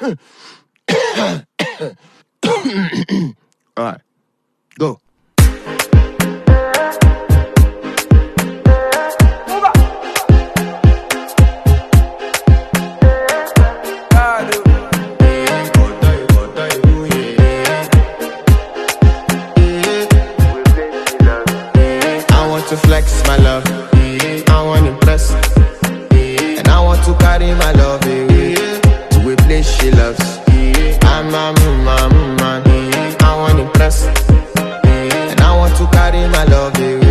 Alright, go. I want to flex my love, I want to impress, and I want to carry my love away to a place she loves. I'm a man, I want to impress, and I want to carry my love away